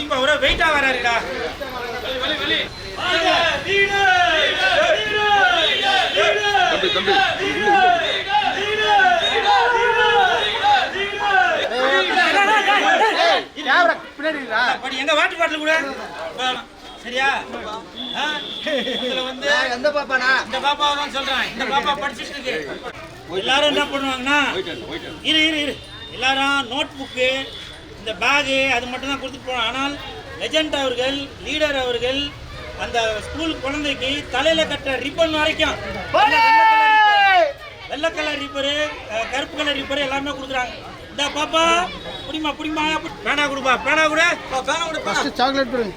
புடிப்பா ஒரே வெயிட்டா வராருடா. தம்பி தம்பி எங்க வாட்டர் பாட்டில் கூட சரியா? இதுல வந்து எந்த பாப்பானா? இந்த பாப்பாவை தான் சொல்றேன். இந்த பாப்பா படிச்சுட்டு இருக்கு. எல்லாரும் என்ன பண்ணுவாங்கன்னா இரு இரு இரு எல்லாரும் நோட் புக்கு இந்த பேகு அது மட்டும் தான் கொடுத்துட்டு போவாங்க. ஆனால் லெஜண்ட் அவர்கள் லீடர் அவர்கள் அந்த ஸ்கூல் குழந்தைக்கு தலையில கட்டுற ரிப்பன் வரைக்கும் வெள்ளை கலர் ரிப்பரு கருப்பு கலர் ரிப்பரு எல்லாமே கொடுக்குறாங்க. இந்த பாப்பா புடிமா புடிமா பேனா கொடுப்பா பேனா கூட பேனா கூட சாக்லேட் கொடுங்க.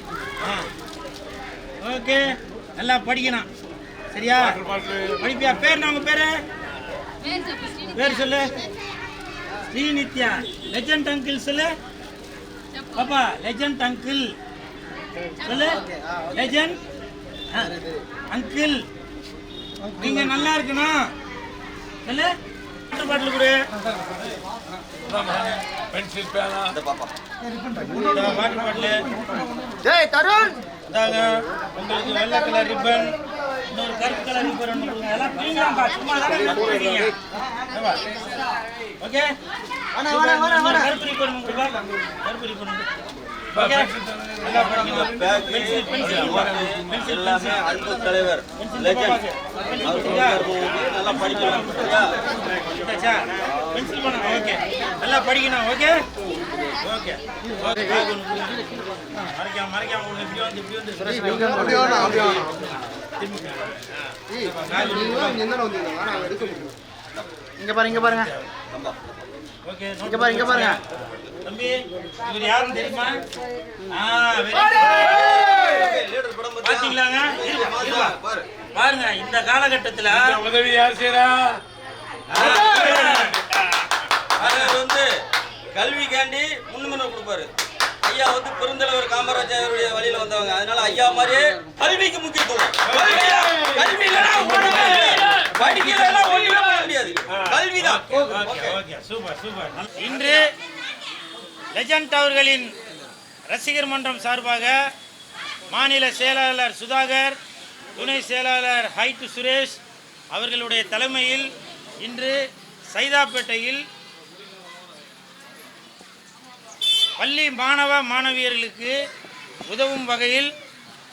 ஓகே நல்லா படிக்கணும் சரியா? படிப்பியா? பேர் நம்ம பேரு பேர் சொல்லு. ஸ்ரீநித்யா. லெஜண்ட் அங்கிள் சொல்லு பாப்பா. லெஜண்ட் அங்கிள் சொல்லு. லெஜண்ட் அங்கிள் நீங்க நல்லா இருக்கணும் சொல்லு. வாட்டர் பாட்டில் கொடு. பென்சில் பேனா வாட்டர் பாட்டில். டேய் தருண் இதாங்க உங்களுக்கு வெள்ளை கலர் ரிப்பன் இன்னொரு கருப்பு கலர் ரிப்பன் ஒன்று கொடுங்க. எல்லாம் பிடிங்களாம்பா சும்மா தானே கொடுக்குறீங்க. ஓகே கருப்பு ரிப்பன் கொடுப்பா. கருப்பு ரிப்பன் ஓகே நல்லா படிக்கணும். பென்சில் பென்சில் பென்சில் எல்லாமே அன்பு தலைவர் லெஜண்ட் நல்லா படிக்கணும் சரியா? பென்சில் பண்ணணும். ஓகே நல்லா படிக்கணும். ஓகே ஓகே ஓகே மறைக்காம மறைக்காம ஒன்று இப்படி வந்து இப்படி வந்து இங்க பாருங்க இங்க பாருங்க ஓகே இங்க பாருங்க இங்க பாருங்க தம்பி இவர் யாருன்னு தெரியுமா? பாத்தீங்களாங்க? பாருங்க இந்த காலகட்டத்துல உதவி யார் செய்யறா? வந்து கல்விக்காண்டி முன்னுரிமை கொடுப்பாரு. ஐயா வந்து பெருந்தலைவர் காமராஜருடைய வழியில வந்தவங்க. அதனால ஐயா மாதிரியே கல்விக்கு முக்கியத்துவம். கல்வி இல்லைன்னா படிக்கிறதெல்லாம் ஒண்ணுமே பண்ண முடியாது. கல்விதான். Okay super super. இன்று லெஜண்ட் அவர்களின் ரசிகர் மன்றம் சார்பாக மாநில செயலாளர் சுதாகர், துணை செயலாளர் ஹைட்டு சுரேஷ் அவர்களுடைய தலைமையில் இன்று சைதாப்பேட்டையில் பள்ளி மாணவ மாணவியர்களுக்கு உதவும் வகையில்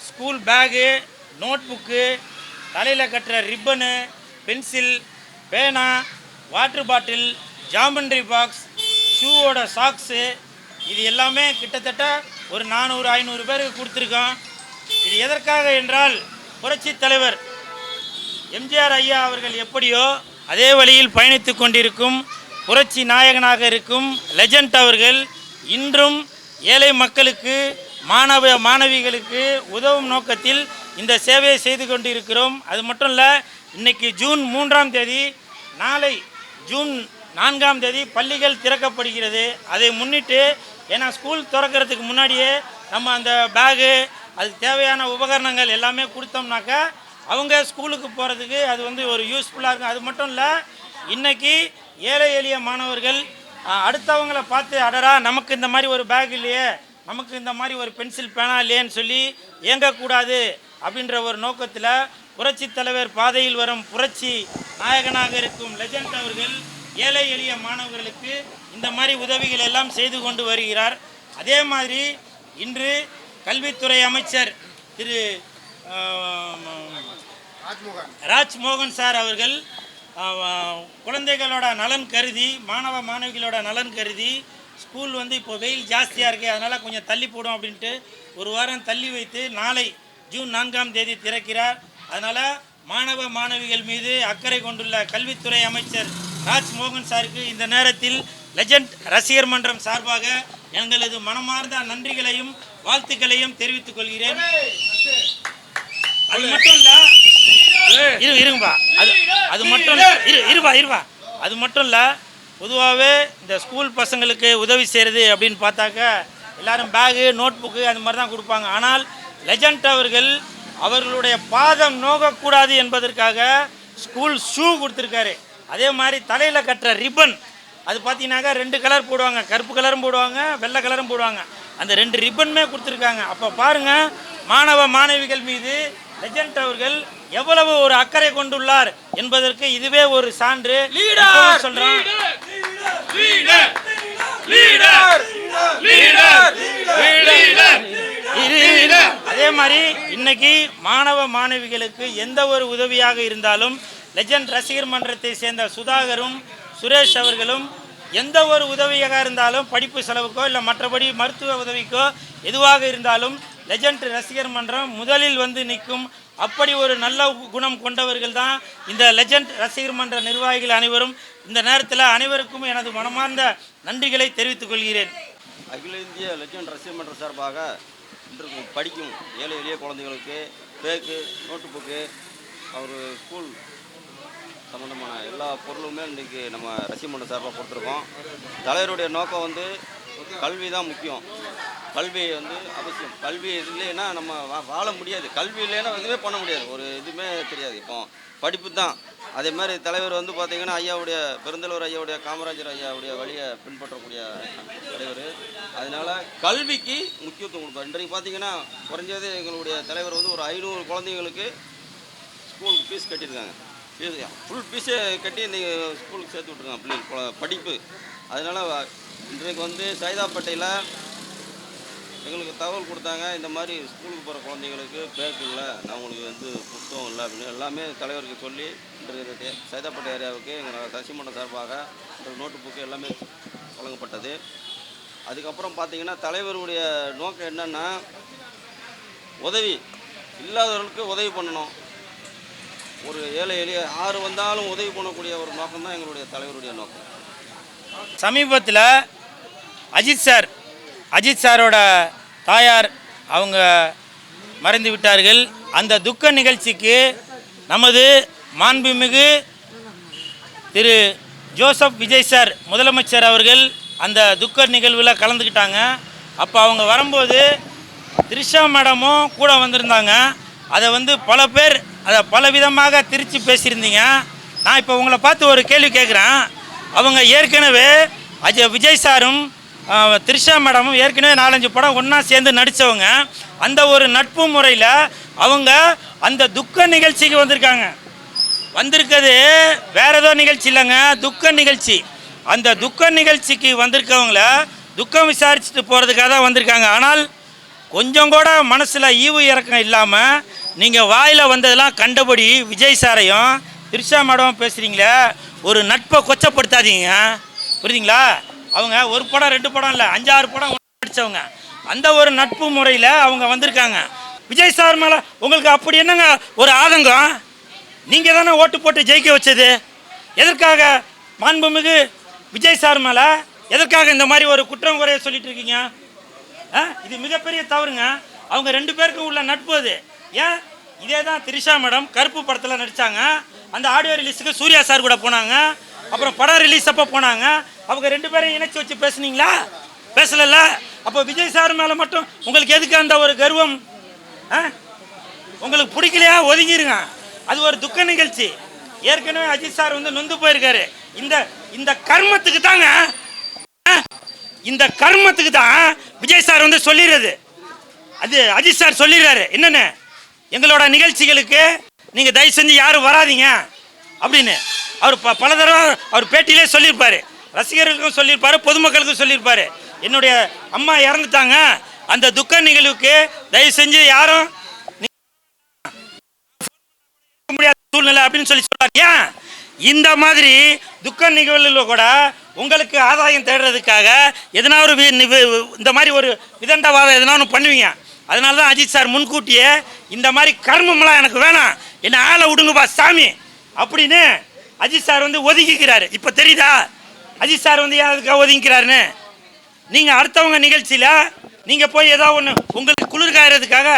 ஸ்கூல் பேகு, நோட் புக்கு, தலையில் கட்டுற ரிப்பனு, பென்சில், பேனா, வாட்டர் பாட்டில், ஜாமெண்ட்ரி பாக்ஸ், ஷூவோட சாக்ஸு இது எல்லாமே கிட்டத்தட்ட ஒரு 400-500 பேருக்கு கொடுத்துருக்கோம். இது எதற்காக என்றால் புரட்சி தலைவர் எம்ஜிஆர் ஐயா அவர்கள் எப்படியோ அதே வழியில் பயணித்து கொண்டிருக்கும் புரட்சி நாயகனாக இருக்கும் லெஜண்ட் அவர்கள் இன்றும் ஏழை மக்களுக்கு மாணவ மாணவிகளுக்கு உதவும் நோக்கத்தில் இந்த சேவையை செய்து கொண்டிருக்கிறோம். அது மட்டும் இல்லை, இன்றைக்கி ஜூன் 3ஆம் தேதி, நாளை ஜூன் 4ஆம் தேதி பள்ளிகள் திறக்கப்படுகிறது. அதை முன்னிட்டு ஏன்னா ஸ்கூல் திறக்கிறதுக்கு முன்னாடியே நம்ம அந்த பேகு அதுக்கு தேவையான உபகரணங்கள் எல்லாமே கொடுத்தோம்னாக்கா அவங்க ஸ்கூலுக்கு போகிறதுக்கு அது வந்து ஒரு யூஸ்ஃபுல்லாக இருக்கும். அது மட்டும் இல்லை, இன்றைக்கி ஏழை எளிய மாணவர்கள் அடுத்தவங்கள பார்த்து அடடா நமக்கு இந்த மாதிரி ஒரு பேக் இல்லையே, நமக்கு இந்த மாதிரி ஒரு பென்சில் பேனா இல்லையேன்னு சொல்லி இயங்கக்கூடாது அப்படின்ற ஒரு நோக்கத்தில் புரட்சி தலைவர் பாதையில் வரும் புரட்சி நாயகனாக இருக்கும் லெஜண்ட் அவர்கள் ஏழை எளிய மாணவர்களுக்கு இந்த மாதிரி உதவிகள் எல்லாம் செய்து கொண்டு வருகிறார். அதே மாதிரி இன்று கல்வித்துறை அமைச்சர் திரு ராஜ்மோகன் சார் அவர்கள் குழந்தைகளோட நலன் கருதி, மாணவ மாணவிகளோட நலன் கருதி ஸ்கூல் வந்து இப்போ வெயில் ஜாஸ்தியாக இருக்குது, அதனால் கொஞ்சம் தள்ளி போடும் அப்படின்ட்டு ஒரு வாரம் தள்ளி வைத்து நாளை ஜூன் 4ஆம் தேதி திறக்கிறார். அதனால் மாணவ மாணவிகள் மீது அக்கறை கொண்டுள்ள கல்வித்துறை அமைச்சர் ராஜ்மோகன் சாருக்கு இந்த நேரத்தில் லெஜண்ட் ரசிகர் மன்றம் சார்பாக எங்களது மனமார்ந்த நன்றிகளையும் வாழ்த்துக்களையும் தெரிவித்துக் கொள்கிறேன். அது மட்டும் இல்லை, இருங்கப்பா, அது மட்டும் இருப்பா அது மட்டும் இல்லை, பொதுவாகவே இந்த ஸ்கூல் பசங்களுக்கு உதவி செய்கிறது அப்படின்னு பார்த்தாக்கா எல்லோரும் பேகு, நோட் புக்கு அந்த மாதிரி தான் கொடுப்பாங்க. ஆனால் லெஜண்ட் அவர்கள் அவர்களுடைய பாதம் நோகக்கூடாது என்பதற்காக ஸ்கூல் ஷூ கொடுத்துருக்காரு. அதே மாதிரி தலையில் கட்டுற ரிப்பன் அது பார்த்தீங்கன்னாக்கா 2 கலர் போடுவாங்க, கருப்பு கலரும் போடுவாங்க, வெள்ளை கலரும் போடுவாங்க. அந்த 2 ரிப்பனுமே கொடுத்துருக்காங்க. அப்போ பாருங்கள், மாணவ மாணவிகள் மீது லெஜண்ட் அவர்கள் எவ்வளவு ஒரு அக்கறை கொண்டுள்ளார் என்பதற்கு இதுவே ஒரு சான்று. சொல்கிறோம், அதே மாதிரி இன்னைக்கு மாணவ மாணவிகளுக்கு எந்த ஒரு உதவியாக இருந்தாலும் லெஜண்ட் ரசிகர் மன்றத்தை சேர்ந்த சுதாகரும் சுரேஷ் அவர்களும் எந்த ஒரு உதவியாக இருந்தாலும் படிப்பு செலவுக்கோ இல்லை மற்றபடி மருத்துவ உதவிக்கோ எதுவாக இருந்தாலும் லெஜண்ட் ரசிகர் மன்றம் முதலில் வந்து நிற்கும். அப்படி ஒரு நல்ல குணம் கொண்டவர்கள் தான் இந்த லெஜண்ட் ரசிகர் மன்ற நிர்வாகிகள் அனைவரும். இந்த நேரத்தில் அனைவருக்கும் எனது மனமார்ந்த நன்றிகளை தெரிவித்துக் கொள்கிறேன். அகில இந்திய லெஜண்ட் ரசிகர் மன்ற சார்பாக இன்றைக்கு படிக்கும் ஏழை எளிய குழந்தைகளுக்கு பேக்கு, நோட்டு புக்கு, அவர் ஸ்கூல் சம்மந்தமான எல்லா பொருளுமே இன்றைக்கி நம்ம ரசிகர் மன்ற சார்பாக கொடுத்துருக்கோம். தலைவருடைய நோக்கம் வந்து கல்வி தான் முக்கியம். கல்வி வந்து அவசியம். கல்வி இல்லைன்னா நம்ம வாழ முடியாது. கல்வி இல்லைன்னா எதுவுமே பண்ண முடியாது. ஒரு இதுவுமே தெரியாது. இப்போ படிப்பு தான். அதே மாதிரி தலைவர் வந்து பார்த்திங்கன்னா ஐயாவுடைய பெருந்தலைவர் ஐயாவுடைய காமராஜர் ஐயாவுடைய வழியை பின்பற்றக்கூடிய தலைவர். அதனால் கல்விக்கு முக்கியத்துவம் கொடுப்பார். இன்றைக்கு பார்த்திங்கன்னா குறைஞ்சது எங்களுடைய தலைவர் வந்து ஒரு 500 குழந்தைங்களுக்கு ஸ்கூலுக்கு ஃபீஸ் கட்டியிருக்காங்க. ஃபுல் ஃபீஸே கட்டி இன்றைக்கி ஸ்கூலுக்கு சேர்த்து விட்ருக்காங்க பிள்ளைங்க படிப்பு. அதனால் இன்றைக்கு வந்து சைதாப்பேட்டையில் எங்களுக்கு தகவல் கொடுத்தாங்க, இந்த மாதிரி ஸ்கூலுக்கு போகிற குழந்தைங்களுக்கு பேக் இல்லை, நான் உங்களுக்கு வந்து புத்தகம் இல்லை அப்படின்னு எல்லாமே தலைவருக்கு சொல்லி இன்றைக்கு சைதாப்பேட்டை ஏரியாவுக்கு எங்கள் ரசிகர் சார்பாக நோட்டு புக்கு எல்லாமே வழங்கப்பட்டது. அதுக்கப்புறம் பார்த்திங்கன்னா தலைவருடைய நோக்கம் என்னென்னா உதவி இல்லாதவர்களுக்கு உதவி பண்ணணும். ஒரு ஏழை எளிய யார் வந்தாலும் உதவி பண்ணக்கூடிய ஒரு நோக்கம் தான் எங்களுடைய தலைவருடைய நோக்கம். சமீபத்தில் அஜித் சாரோட தாயார் அவங்க மறைந்து விட்டார்கள். அந்த துக்க நிகழ்ச்சிக்கு நமது மாண்புமிகு திரு ஜோசப் விஜய் சார் முதலமைச்சர் அவர்கள் அந்த துக்க நிகழ்வில் கலந்துக்கிட்டாங்க. அப்போ அவங்க வரும்போது திரிஷா மேடமும் கூட வந்திருந்தாங்க. அதை வந்து பல பேர் அதை பல விதமாக திரித்து பேசியிருந்தீங்க. நான் இப்போ உங்களை பார்த்து ஒரு கேள்வி கேட்குறேன். அவங்க ஏற்கனவே விஜய் சாரும் திரிஷா மேடமும் ஏற்கனவே 4-5 படம் ஒன்றா சேர்ந்து நடித்தவங்க. அந்த ஒரு நட்பு முறையில் அவங்க அந்த துக்க நிகழ்ச்சிக்கு வந்திருக்கிறது வேற ஏதோ நிகழ்ச்சி இல்லைங்க, துக்க நிகழ்ச்சி. அந்த துக்க நிகழ்ச்சிக்கு வந்திருக்கவங்கள துக்கம் விசாரிச்சுட்டு போகிறதுக்காக தான் வந்திருக்காங்க. ஆனால் கொஞ்சம் கூட மனசில் ஈவு இறக்கம் இல்லாமல் நீங்கள் வாயில் வந்ததெல்லாம் கண்டபடி விஜய் சாரையும் திரிஷா மேடமும் பேசுகிறீங்களே, ஒரு நட்பை கொச்சப்படுத்தாதீங்க, புரியுதுங்களா? அவங்க 1 படம் 2 படம் இல்லை, 5-6 படம் நடித்தவங்க. அந்த ஒரு நட்பு முறையில் அவங்க வந்திருக்காங்க. விஜய் சார் மேலே உங்களுக்கு அப்படி என்னங்க ஒரு ஆதங்கம்? நீங்கள் தானே ஓட்டு போட்டு ஜெயிக்க வச்சது. எதற்காக மாண்புமிகு விஜய் சார் மேலே எதற்காக இந்த மாதிரி ஒரு குற்றம் குறைய சொல்லிட்டு இருக்கீங்க? இது மிகப்பெரிய தவறுங்க. அவங்க 2 பேருக்கும் உள்ள நட்பு அது. ஏன் இதே தான் திரிஷா மேடம் கருப்பு படத்தில் நடித்தாங்க. அந்த ஆடியோ ரிலீஸுக்கு சூர்யா சார் கூட போனாங்க. அப்புறம் படம் ரிலீஸ் அப்போ போனாங்க. அவங்க 2 பேரையும் இணைச்சி வச்சு பேசுனீங்களா? பேசலைல்ல. அப்போ விஜய் சார் மேலே மட்டும் உங்களுக்கு எதுக்கு அந்த ஒரு கர்வம்? உங்களுக்கு பிடிக்கலையா? ஒதுங்கிருங்க. அது ஒரு துக்க நிகழ்ச்சி. ஏற்கனவே அஜித் சார் வந்து நொந்து போயிருக்காரு. இந்த கர்மத்துக்கு தாங்க, இந்த கர்மத்துக்கு தான் விஜய் சார் வந்து சொல்லிடுறது. அது அஜித் சார் சொல்லிடுறாரு, என்னென்ன எங்களோட நிகழ்ச்சிகளுக்கு நீங்கள் தயவு செஞ்சு யாரும் வராதிங்க அப்படின்னு. அவர் பல தடவை அவர் பேட்டியிலே சொல்லியிருப்பார். ரசிகர்களுக்கும் சொல்லியிருப்பார், பொதுமக்களுக்கும் சொல்லியிருப்பார். என்னுடைய அம்மா இறந்துட்டாங்க, அந்த துக்க நிகழ்வுக்கு தயவு செஞ்சு யாரும் முடியாத சூழ்நிலை அப்படின்னு சொல்றாரு. ஏன் இந்த மாதிரி துக்க நிகழ்வுகளில் கூட உங்களுக்கு ஆதாயம் தேடுறதுக்காக எதனா ஒரு இந்த மாதிரி ஒரு விதண்டவாதம் எதனா ஒன்று பண்ணுவீங்க. அதனால தான் அஜித் சார் முன்கூட்டியே இந்த மாதிரி கர்மம்லாம் எனக்கு வேணாம், என்னை ஆளை விடுங்கப்பா சாமி அப்படின்னு அஜித் சார் வந்து ஒதுக்கிக்கிறாரு. இப்போ தெரியுதா அஜித் சார் வந்து அதுக்காக ஒதுங்கிக்கிறாருன்னு? நீங்கள் அடுத்தவங்க நிகழ்ச்சியில் நீங்கள் போய் ஏதோ ஒன்று உங்களுக்கு குளிர் காயறதுக்காக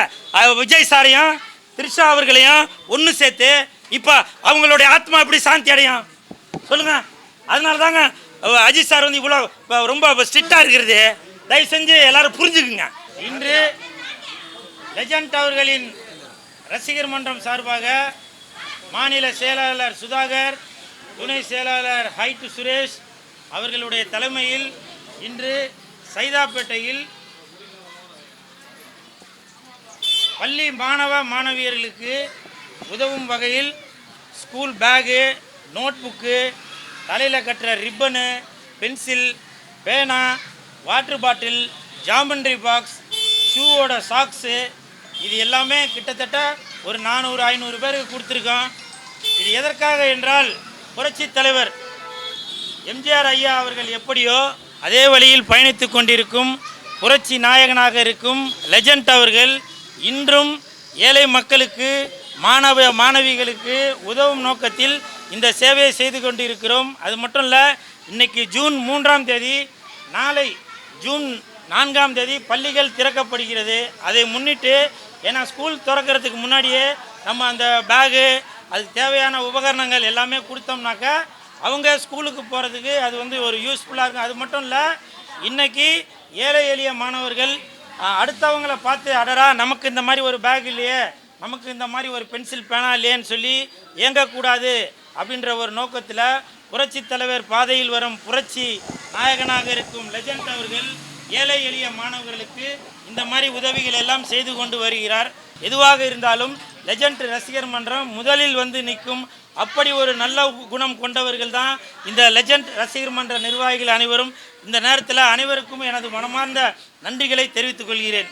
விஜய் சாரையும் திரிஷா அவர்களையும் ஒன்று சேர்த்து இப்போ அவங்களுடைய ஆத்மா எப்படி சாந்தி அடையும் சொல்லுங்கள்? அதனால தாங்க அஜித் சார் வந்து இவ்வளோ ரொம்ப ஸ்ட்ரிக்டாக இருக்கிறது. தயவு செஞ்சு எல்லாரும் புரிஞ்சுக்குங்க. இன்று லெஜண்ட் அவர்களின் ரசிகர் மன்றம் சார்பாக மாநில செயலாளர் சுதாகர், துணை செயலாளர் ஹைட்டு சுரேஷ் அவர்களுடைய தலைமையில் இன்று சைதாப்பேட்டையில் பள்ளி மாணவ மாணவியர்களுக்கு உதவும் வகையில் ஸ்கூல் பேகு, நோட் புக்கு, தலையில் கட்டுற ரிப்பனு, பென்சில், பேனா, வாட்டர் பாட்டில், ஜாமெண்ட்ரி பாக்ஸ், ஷூவோட சாக்ஸு, இது எல்லாமே கிட்டத்தட்ட ஒரு 400-500 பேருக்கு கொடுத்துருக்கோம். இது எதற்காக என்றால், புரட்சி தலைவர் எம்ஜிஆர் ஐயா அவர்கள் எப்படியோ அதே வழியில் பயணித்து கொண்டிருக்கும் புரட்சி நாயகனாக இருக்கும் லெஜண்ட் அவர்கள் இன்றும் ஏழை மக்களுக்கு, மாணவ மாணவிகளுக்கு உதவும் நோக்கத்தில் இந்த சேவையை செய்து கொண்டிருக்கிறோம். அது மட்டும் இல்லை, இன்றைக்கி ஜூன் 3ஆம் தேதி, நாளை ஜூன் 4ஆம் தேதி பள்ளிகள் திறக்கப்படுகிறது. அதை முன்னிட்டு, ஏன்னா ஸ்கூல் திறக்கிறதுக்கு முன்னாடியே நம்ம அந்த பேகு, அதுக்கு தேவையான உபகரணங்கள் எல்லாமே கொடுத்தோம்னாக்கா அவங்க ஸ்கூலுக்கு போகிறதுக்கு அது வந்து ஒரு யூஸ்ஃபுல்லாக இருக்கும். அது மட்டும் இல்லை, இன்றைக்கி ஏழை எளிய மாணவர்கள் அடுத்தவங்கள பார்த்து, அடடா நமக்கு இந்த மாதிரி ஒரு பேக் இல்லையே, நமக்கு இந்த மாதிரி ஒரு பென்சில் பேனா இல்லையேன்னு சொல்லி இயங்கக்கூடாது அப்படின்ற ஒரு நோக்கத்தில் புரட்சி தலைவர் பாதையில் வரும் புரட்சி நாயகனாக இருக்கும் லெஜண்ட் அவர்கள் ஏழை எளிய மாணவர்களுக்கு இந்த மாதிரி உதவிகள் எல்லாம் செய்து கொண்டு வருகிறார். எதுவாக இருந்தாலும் லெஜண்ட் ரசிகர் மன்றம் முதலில் வந்து நிற்கும். அப்படி ஒரு நல்ல குணம் கொண்டவர்கள் தான் இந்த லெஜண்ட் ரசிகர் மன்ற நிர்வாகிகள் அனைவரும். இந்த நேரத்தில் அனைவருக்கும் எனது மனமார்ந்த நன்றிகளை தெரிவித்துக் கொள்கிறேன்.